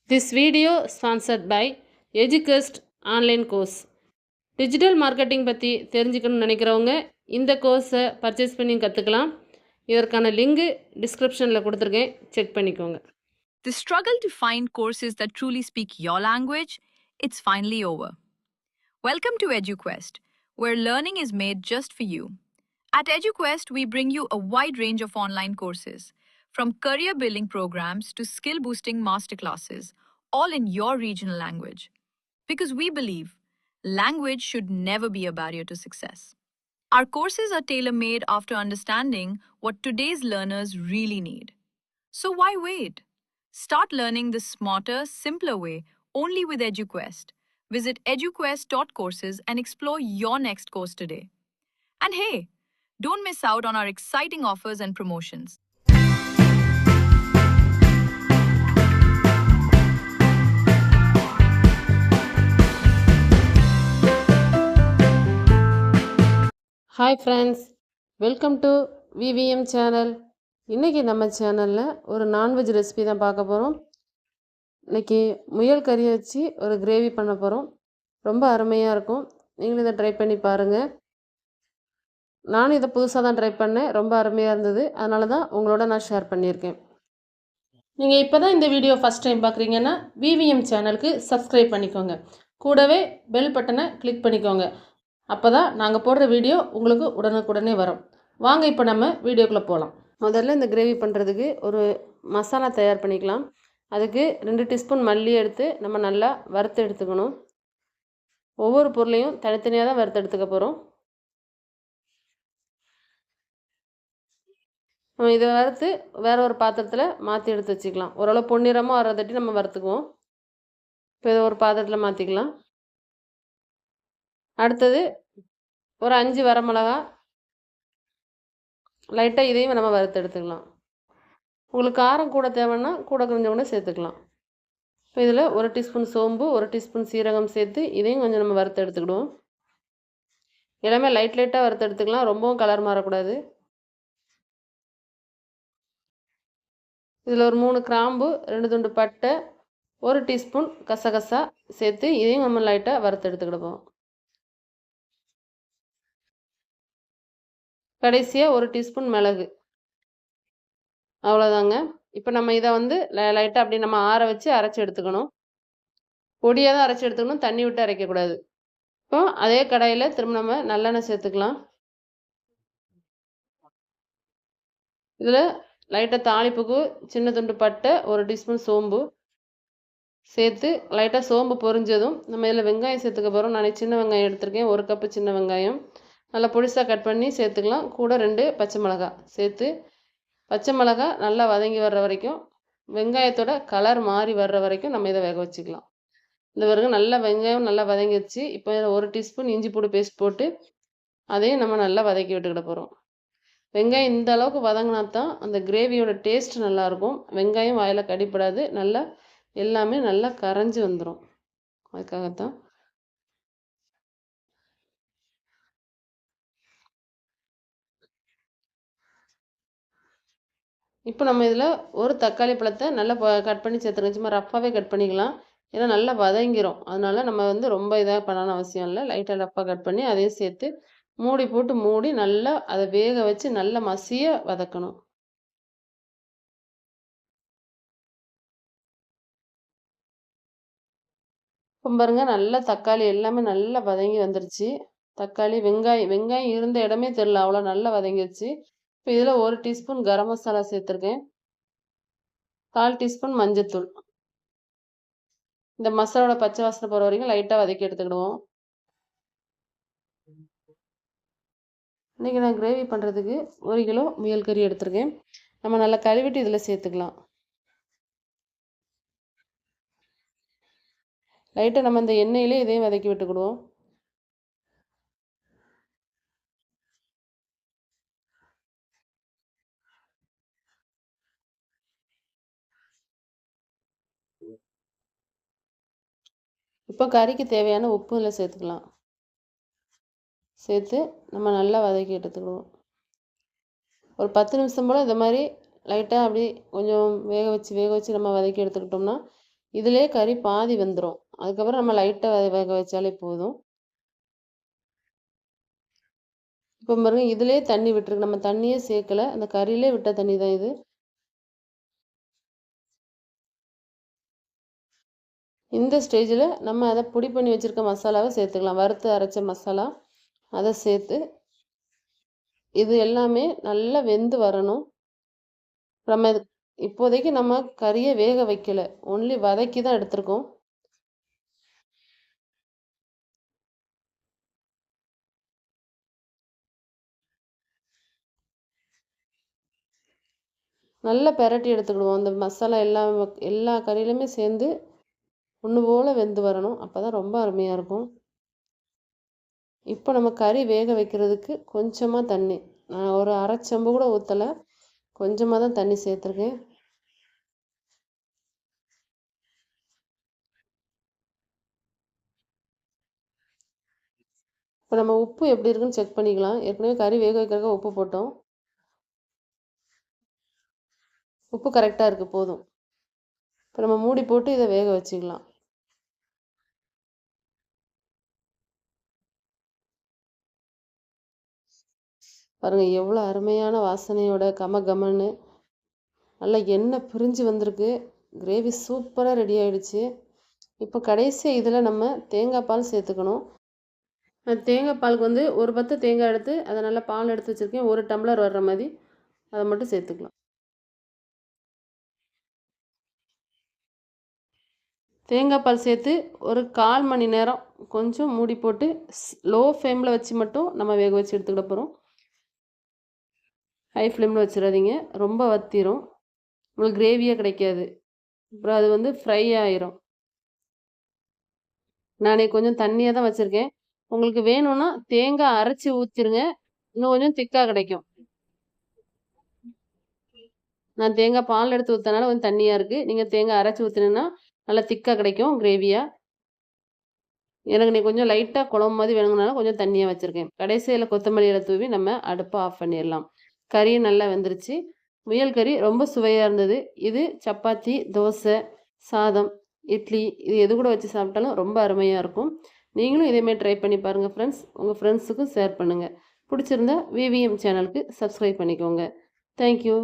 This video sponsored by EduQuest online course. Digital marketing பற்றி தெரிஞ்சுக்கணும்னு நினைக்கிறவங்க இந்த கோர்ஸை பர்ச்சேஸ் பண்ணி கற்றுக்கலாம். இதற்கான லிங்கு டிஸ்கிரிப்ஷனில் கொடுத்துருக்கேன், செக் பண்ணிக்கோங்க. The struggle to find courses that truly speak your language, it's finally over. Welcome to EduQuest, where learning is made just for you. At EduQuest, we bring you a wide range of online courses, from career-building programs to skill-boosting masterclasses, all in your regional language. Because we believe language should never be a barrier to success. Our courses are tailor-made after understanding what today's learners really need. So why wait? Start learning the smarter, simpler way only with EduQuest. Visit eduquest.courses and explore your next course today. And hey, don't miss out on our exciting offers and promotions. Hi friends, welcome to VVM channel. இன்றைக்கி நம்ம சேனலில் ஒரு non veg recipe தான் பார்க்க போகிறோம். இன்றைக்கி முயல் கறியை வச்சு ஒரு கிரேவி பண்ண போகிறோம். ரொம்ப அருமையாக இருக்கும். நீங்களும் இதை ட்ரை பண்ணி பாருங்கள். நானும் இதை புதுசாக தான் ட்ரை பண்ணேன். ரொம்ப அருமையாக இருந்தது. அதனால தான் உங்களோட நான் ஷேர் பண்ணியிருக்கேன். நீங்கள் இப்போ தான் இந்த வீடியோ ஃபஸ்ட் டைம் பார்க்குறீங்கன்னா விவிஎம் சேனலுக்கு சப்ஸ்கிரைப் பண்ணிக்கோங்க. கூடவே பெல் பட்டனை கிளிக் பண்ணிக்கோங்க. அப்போ தான் நாங்கள் போடுற வீடியோ உங்களுக்கு உடனுக்குடனே வரும். வாங்க இப்போ நம்ம வீடியோக்குள்ளே போகலாம். முதல்ல இந்த கிரேவி பண்ணுறதுக்கு ஒரு மசாலா தயார் பண்ணிக்கலாம். அதுக்கு 2 டீஸ்பூன் மல்லி எடுத்து நம்ம நல்லா வறுத்து எடுத்துக்கணும். ஒவ்வொரு பொருளையும் தனித்தனியாக தான் வறுத்து எடுத்துக்க போகிறோம். நம்ம இதை வறுத்து வேற ஒரு பாத்திரத்தில் மாற்றி எடுத்து வச்சுக்கலாம். ஓரளவு பொன்னிறமாக வர்றதட்டி நம்ம வறுத்துக்குவோம். இப்போ இதை ஒரு பாத்திரத்தில் மாற்றிக்கலாம். அடுத்தது ஒரு 5 வரமிளகா லைட்டாக இதையும் நம்ம வறுத்து எடுத்துக்கலாம். உங்களுக்கு காரம் கூட தேவைன்னா கூட கொஞ்சம் கூட சேர்த்துக்கலாம். இப்போ இதில் 1 டீஸ்பூன் சோம்பு, 1 டீஸ்பூன் சீரகம் சேர்த்து இதையும் கொஞ்சம் நம்ம வறுத்து எடுத்துக்கிடுவோம். எல்லாமே லைட்டாக வறுத்து எடுத்துக்கலாம். ரொம்பவும் கலர் மாறக்கூடாது. இதில் ஒரு 3 கிராம்பு, 2 துண்டு பட்டை, 1 டீஸ்பூன் கசகசா சேர்த்து இதையும் நம்ம லைட்டாக வறுத்து எடுத்துக்கிடுவோம். கடைசியாக 1 டீஸ்பூன் மிளகு. அவ்வளோதாங்க. இப்போ நம்ம இதை வந்து லைட்டாக அப்படி நம்ம ஆற வச்சு அரைச்சி எடுத்துக்கணும். பொடியாக தான் அரைச்சி எடுத்துக்கணும், தண்ணி விட்டு அரைக்கக்கூடாது. இப்போ அதே கடாயில் திரும்ப நம்ம நல்லெண்ணெய் சேர்த்துக்கலாம். இதில் லைட்டாக தாளிப்புக்கு சின்ன துண்டு பட்டை, 1 டீஸ்பூன் சோம்பு சேர்த்து லைட்டாக சோம்பு பொரிஞ்சதும் நம்ம இதில் வெங்காயம் சேர்த்துக்க போகிறோம். நான் சின்ன வெங்காயம் எடுத்திருக்கேன், 1 கப்பு சின்ன வெங்காயம் நல்லா பொடிசாக கட் பண்ணி சேர்த்துக்கலாம். கூட 2 பச்சை மிளகா சேர்த்து பச்சை மிளகா நல்லா வதங்கி வர்ற வரைக்கும், வெங்காயத்தோட கலர் மாறி வர்ற வரைக்கும் நம்ம இதை வேக வச்சுக்கலாம். இந்த வரைக்கும் நல்லா வெங்காயம் நல்லா வதங்கிடுச்சு. இப்போ 1 டீஸ்பூன் இஞ்சி பூண்டு பேஸ்ட் போட்டு அதையும் நம்ம நல்லா வதக்கி விட்டுக்கிட போகிறோம். வெங்காயம் இந்த அளவுக்கு வதங்கினா தான் அந்த கிரேவியோட டேஸ்ட் நல்லாயிருக்கும். வெங்காயம் வாயில் கடிப்படாது, நல்லா எல்லாமே நல்லா கரைஞ்சி வந்துடும். அதுக்காகத்தான். இப்போ நம்ம இதில் ஒரு தக்காளி பழத்தை நல்லா கட் பண்ணி சேர்த்துக்கலாம். சும்மா ரஃப்பாகவே கட் பண்ணிக்கலாம். ஏன்னா நல்லா வதங்கிரும். அதனால நம்ம வந்து ரொம்ப இதாக பண்ணணும்னு அவசியம் இல்லை. லைட்டாக ரஃப்பாக கட் பண்ணி அதையும் சேர்த்து மூடி போட்டு மூடி நல்லா அதை வேக வச்சு நல்லா மசிய வதக்கணும். இப்போ பாருங்க, நல்லா தக்காளி எல்லாமே நல்லா வதங்கி வந்துருச்சு. தக்காளி வெங்காயம் இருந்த இடமே தெரியல, அவ்வளோ நல்லா வதங்கிருச்சு. இப்போ இதில் 1 டீஸ்பூன் கரம் மசாலா சேர்த்துருக்கேன். 1/4 டீஸ்பூன் மஞ்சத்தூள். இந்த மசாலாவோட பச்சை வாசனை போகிற வரைக்கும் லைட்டாக வதக்கி எடுத்துக்கிடுவோம். இன்றைக்கி நான் கிரேவி பண்ணுறதுக்கு 1 கிலோ முயல் கறி எடுத்திருக்கேன். நம்ம நல்லா கழுவிட்டு இதில் சேர்த்துக்கலாம். லைட்டாக நம்ம இந்த எண்ணெயிலே இதையும் வதக்கி விட்டுக்கிடுவோம். இப்போ கறிக்கு தேவையான உப்பு இதில் சேர்த்துக்கலாம். சேர்த்து நம்ம நல்லா வதக்கி எடுத்துக்கிடுவோம். ஒரு 10 நிமிஷம் போல் இந்த மாதிரி லைட்டாக அப்படி கொஞ்சம் வேக வச்சு நம்ம வதக்கி எடுத்துக்கிட்டோம்னா இதிலே கறி பாதி வெந்துடும். அதுக்கப்புறம் நம்ம லைட்டாக வேக வச்சாலே போதும். இப்போ பாருங்க இதிலே தண்ணி விட்டுருக்கு. நம்ம தண்ணியே சேர்க்கல. அந்த கறியிலே விட்ட தண்ணி தான் இது. இந்த ஸ்டேஜில் நம்ம அதை பொடி பண்ணி வச்சுருக்க மசாலாவை சேர்த்துக்கலாம். வறுத்து அரைச்ச மசாலா அதை சேர்த்து இது எல்லாமே நல்லா வெந்து வரணும். நம்ம இப்போதைக்கு நம்ம கறியை வேக வைக்கல, ஒன்லி வதக்கி தான் எடுத்திருக்கோம். நல்லா பெரட்டி எடுத்துக்கிடுவோம். அந்த மசாலா எல்லா கறியிலுமே சேர்ந்து ஒன்று போல் வெந்து வரணும். அப்போ தான் ரொம்ப அருமையாக இருக்கும். இப்போ நம்ம கறி வேக வைக்கிறதுக்கு கொஞ்சமாக தண்ணி, நான் ஒரு அரை செம்பு கூட ஊற்றலை, கொஞ்சமாக தான் தண்ணி சேர்த்துருக்கேன். இப்போ நம்ம உப்பு எப்படி இருக்குன்னு செக் பண்ணிக்கலாம். ஏற்கனவே கறி வேக வைக்கிறதுக்கு உப்பு போட்டோம். உப்பு கரெக்டாக இருக்குது, போதும். இப்போ நம்ம மூடி போட்டு இதை வேக வச்சுக்கலாம். பாருங்கள் எவ்வளோ அருமையான வாசனையோட கமன்னு நல்லா எண்ணெய் பிரிஞ்சு வந்திருக்கு. கிரேவி சூப்பராக ரெடி ஆகிடுச்சு. இப்போ கடைசியாக இதில் நம்ம தேங்காய் பால் சேர்த்துக்கணும். தேங்காய் பாலுக்கு வந்து ஒரு பத்து தேங்காய் எடுத்து அதை நல்லா பால் எடுத்து வச்சுருக்கேன். ஒரு டம்ளர் வர்ற மாதிரி அதை மட்டும் சேர்த்துக்கலாம். தேங்காய் பால் சேர்த்து ஒரு 1/4 மணி நேரம் கொஞ்சம் மூடி போட்டு லோ ஃப்ளேமில் வச்சு மட்டும் நம்ம வேக வச்சு எடுத்துக்கிட போகிறோம். ஹை ஃப்ளேமில் வச்சிடாதீங்க, ரொம்ப வத்திரும், உங்களுக்கு கிரேவியாக கிடைக்காது. அப்புறம் அது வந்து ஃப்ரை ஆயிரும். நானே கொஞ்சம் தண்ணியாக தான் வச்சுருக்கேன். உங்களுக்கு வேணும்னா தேங்காய் அரைச்சி ஊற்றிருங்க, இன்னும் கொஞ்சம் திக்காக கிடைக்கும். நான் தேங்காய் பால் எடுத்து ஊற்றினால கொஞ்சம் தண்ணியாக இருக்குது. நீங்கள் தேங்காய் அரைச்சி ஊற்றினீங்கன்னா நல்லா திக்காக கிடைக்கும் கிரேவியாக. எனக்கு நீ கொஞ்சம் லைட்டாக குழம்பு மாதிரி வேணுங்கனால கொஞ்சம் தண்ணியாக வச்சுருக்கேன். கடைசியில் கொத்தமல்லி இலை தூவி நம்ம அடுப்பை ஆஃப் பண்ணிடலாம். கறியும் நல்லா வெந்துருச்சு. முயல் கறி ரொம்ப சுவையாக இருந்தது. இது சப்பாத்தி, தோசை, சாதம், இட்லி இது எது கூட வச்சு சாப்பிட்டாலும் ரொம்ப அருமையாக இருக்கும். நீங்களும் இதேமாதிரி ட்ரை பண்ணி பாருங்கள் ஃப்ரெண்ட்ஸ். உங்கள் ஃப்ரெண்ட்ஸுக்கும் ஷேர் பண்ணுங்கள். பிடிச்சிருந்தா விவிஎம் சேனலுக்கு சப்ஸ்கிரைப் பண்ணிக்கோங்க. தேங்க்யூ.